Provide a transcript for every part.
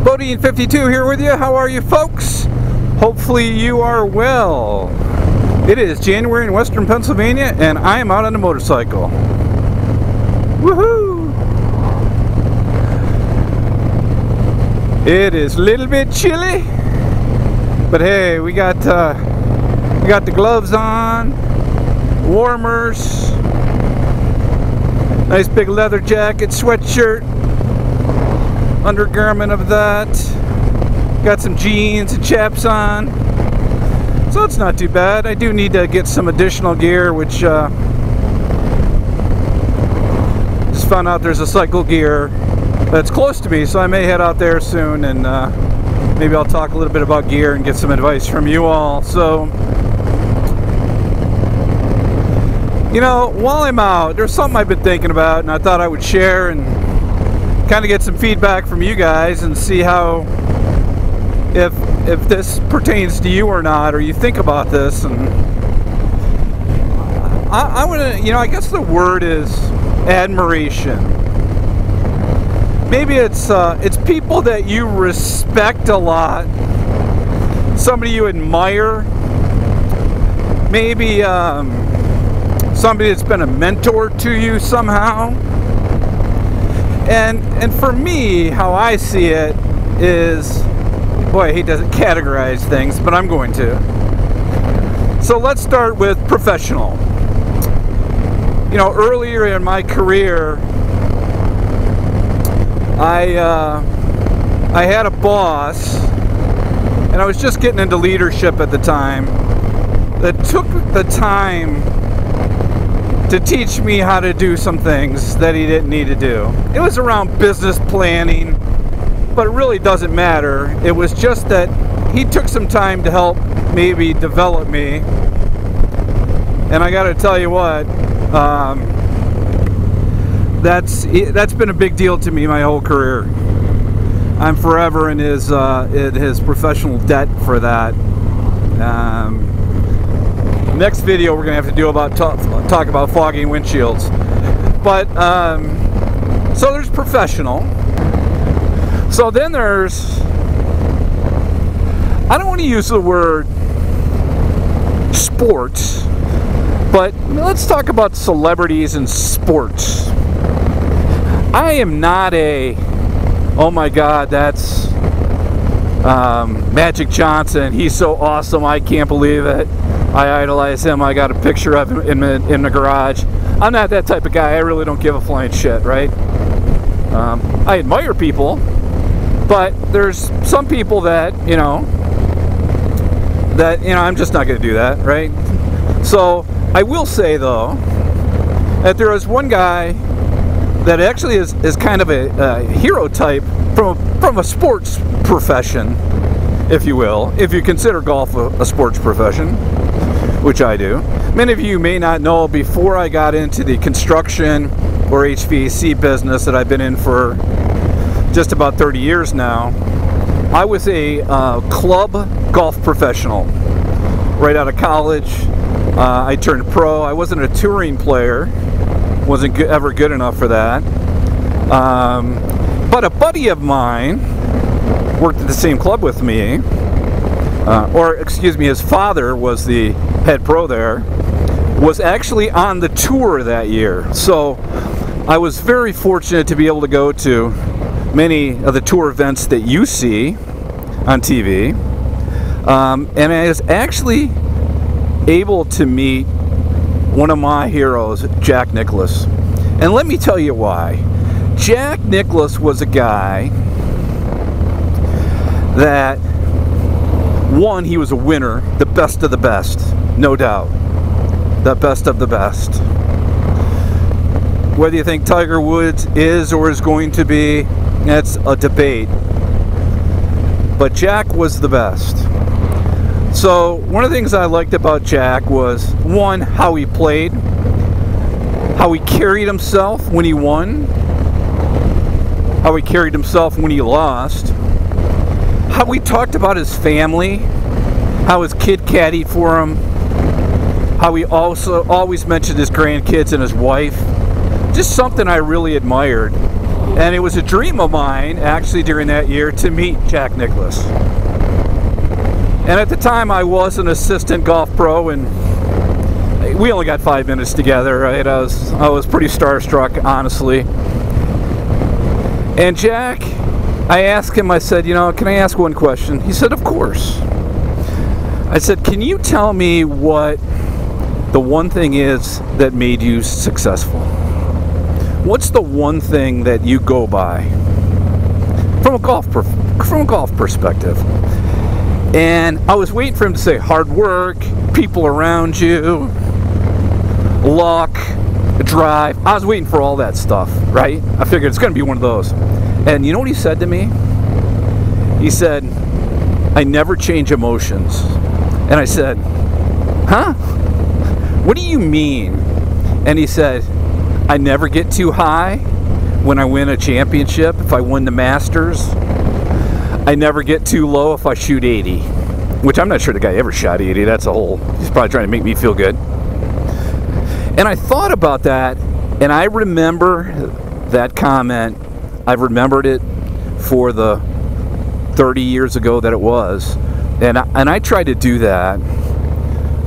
Bodine52 here with you. How are you folks? Hopefully you are well. It is January in Western Pennsylvania and I am out on a motorcycle. Woohoo! It is a little bit chilly, but hey, we got the gloves on, warmers, nice big leather jacket, sweatshirt, undergarment of that, got some jeans and chaps on, so it's not too bad. I do need to get some additional gear, which just found out there's a Cycle Gear that's close to me, so I may head out there soon and maybe I'll talk a little bit about gear and get some advice from you all. So, you know, while I'm out, there's something I've been thinking about and I thought I would share and kind of get some feedback from you guys and see how, if this pertains to you or not, or you think about this. And I want to, you know, I guess the word is admiration. Maybe it's people that you respect a lot, somebody you admire, maybe somebody that's been a mentor to you somehow. And for me, how I see it is, boy, I hate to categorize things, but I'm going to. So let's start with professional. You know, earlier in my career, I had a boss, and I was just getting into leadership at the time, that took the time to teach me how to do some things that he didn't need to do. It was around business planning, but it really doesn't matter. It was just that he took some time to help maybe develop me. And I gotta tell you what, that's been a big deal to me my whole career. I'm forever in his professional debt for that. Next video we're gonna have to do about talk about fogging windshields. But so there's professional. So then there's, I don't want to use the word sports, but let's talk about celebrities and sports. I am not a, oh my God, that's Magic Johnson, he's so awesome, I can't believe it, I idolize him, I got a picture of him in the garage. I'm not that type of guy. I really don't give a flying shit, right? I admire people, but there's some people that, you know, I'm just not going to do that, right? So I will say though that there is one guy that actually is kind of a hero type from a sports profession, if you will, if you consider golf a sports profession, which I do. Many of you may not know, before I got into the construction or HVAC business that I've been in for just about 30 years now, I was a club golf professional. Right out of college, I turned pro. I wasn't a touring player, wasn't ever good enough for that. But a buddy of mine worked at the same club with me, or excuse me, his father was the head pro there, was actually on the tour that year. So I was very fortunate to be able to go to many of the tour events that you see on TV. And I was actually able to meet one of my heroes, Jack Nicklaus. And let me tell you why. Jack Nicklaus was a guy that, one, he was a winner, the best of the best, no doubt. The best of the best. Whether you think Tiger Woods is or is going to be, that's a debate. But Jack was the best. So one of the things I liked about Jack was, one, how he played, how he carried himself when he won, how he carried himself when he lost, how he talked about his family, how his kid caddied for him, how he also always mentioned his grandkids and his wife. Just something I really admired. And it was a dream of mine, actually, during that year to meet Jack Nicklaus. And at the time, I was an assistant golf pro, and we only got 5 minutes together, right? I was pretty starstruck, honestly. And Jack, I asked him, I said, you know, can I ask one question? He said, of course. I said, can you tell me what the one thing is that made you successful? What's the one thing that you go by from a golf perspective? And I was waiting for him to say hard work, people around you, luck, drive. I was waiting for all that stuff, right? I figured it's going to be one of those. And you know what he said to me? He said, I never change emotions. And I said, huh? What do you mean? And he said, I never get too high when I win a championship. If I win the Masters, I never get too low if I shoot 80, which I'm not sure the guy ever shot 80. That's a whole, he's probably trying to make me feel good. And I thought about that, and I remember that comment. I've remembered it for the 30 years ago that it was, and I tried to do that.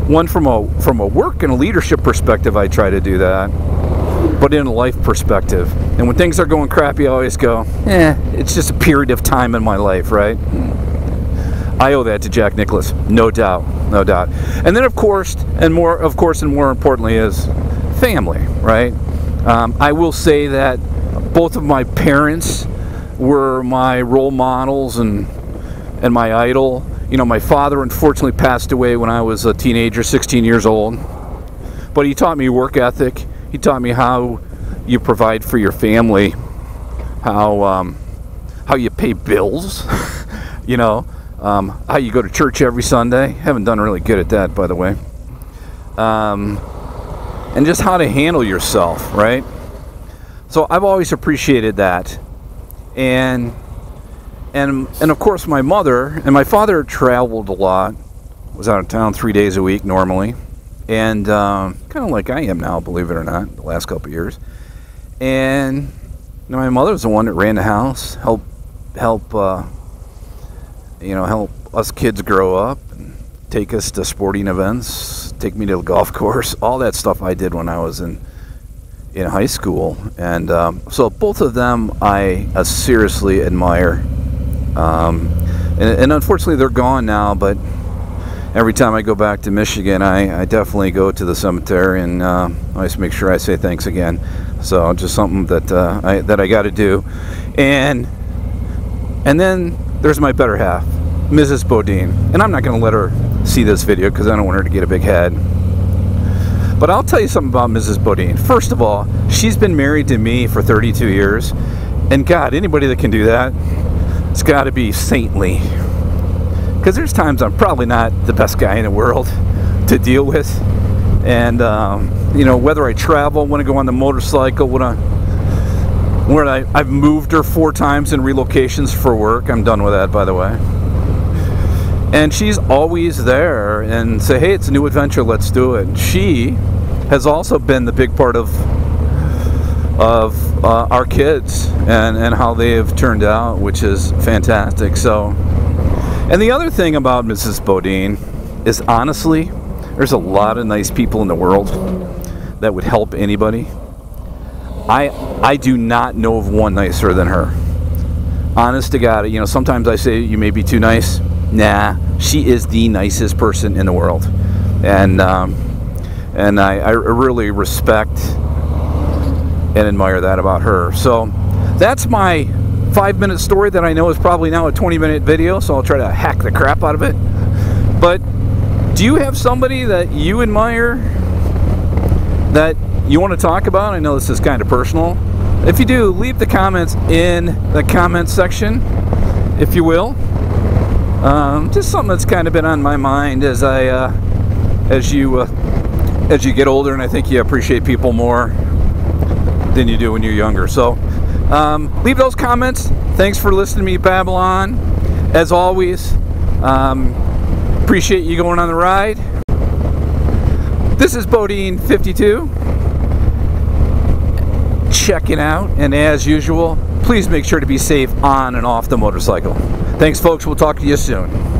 One from a work and a leadership perspective, I try to do that, but in a life perspective. And when things are going crappy, I always go, it's just a period of time in my life, right? I owe that to Jack Nicklaus, no doubt, no doubt. And then, of course, and more importantly, is family, right? I will say that both of my parents were my role models and my idol. You know, my father unfortunately passed away when I was a teenager, 16 years old. But he taught me work ethic. He taught me how you provide for your family, how you pay bills, you know, how you go to church every Sunday. Haven't done really good at that, by the way. And just how to handle yourself, right? So I've always appreciated that. And of course my mother and my father traveled a lot, was out of town 3 days a week normally, and kind of like I am now, believe it or not, the last couple of years. And you know, my mother was the one that ran the house, help us kids grow up, and take us to sporting events, take me to the golf course, all that stuff I did when I was in high school. And so both of them I seriously admire. And unfortunately they're gone now, but every time I go back to Michigan, I definitely go to the cemetery and I always make sure I say thanks again. So just something that I got to do. And then there's my better half, Mrs. Bodine. And I'm not going to let her see this video because I don't want her to get a big head. But I'll tell you something about Mrs. Bodine. First of all, she's been married to me for 32 years. And God, anybody that can do that, it's got to be saintly. Because there's times I'm probably not the best guy in the world to deal with. And, you know, whether I travel, want to go on the motorcycle, I've moved her 4 times in relocations for work. I'm done with that, by the way. And she's always there and say, hey, it's a new adventure, let's do it. She has also been the big part of our kids and how they have turned out, which is fantastic. So, and the other thing about Mrs. Bodine is, honestly, there's a lot of nice people in the world that would help anybody. I do not know of one nicer than her. Honest to God, you know, sometimes I say you may be too nice. Nah, she is the nicest person in the world, and I really respect and admire that about her. So that's my 5-minute story that I know is probably now a 20-minute video, so I'll try to hack the crap out of it. But do you have somebody that you admire that you want to talk about? I know this is kind of personal. If you do, leave the comments in the comment section, if you will. Just something that's kind of been on my mind as you get older, and I think you appreciate people more than you do when you're younger. So leave those comments. Thanks for listening to me babble on. As always, appreciate you going on the ride. This is Bodine 52. checking out, and as usual, please make sure to be safe on and off the motorcycle. Thanks, folks. We'll talk to you soon.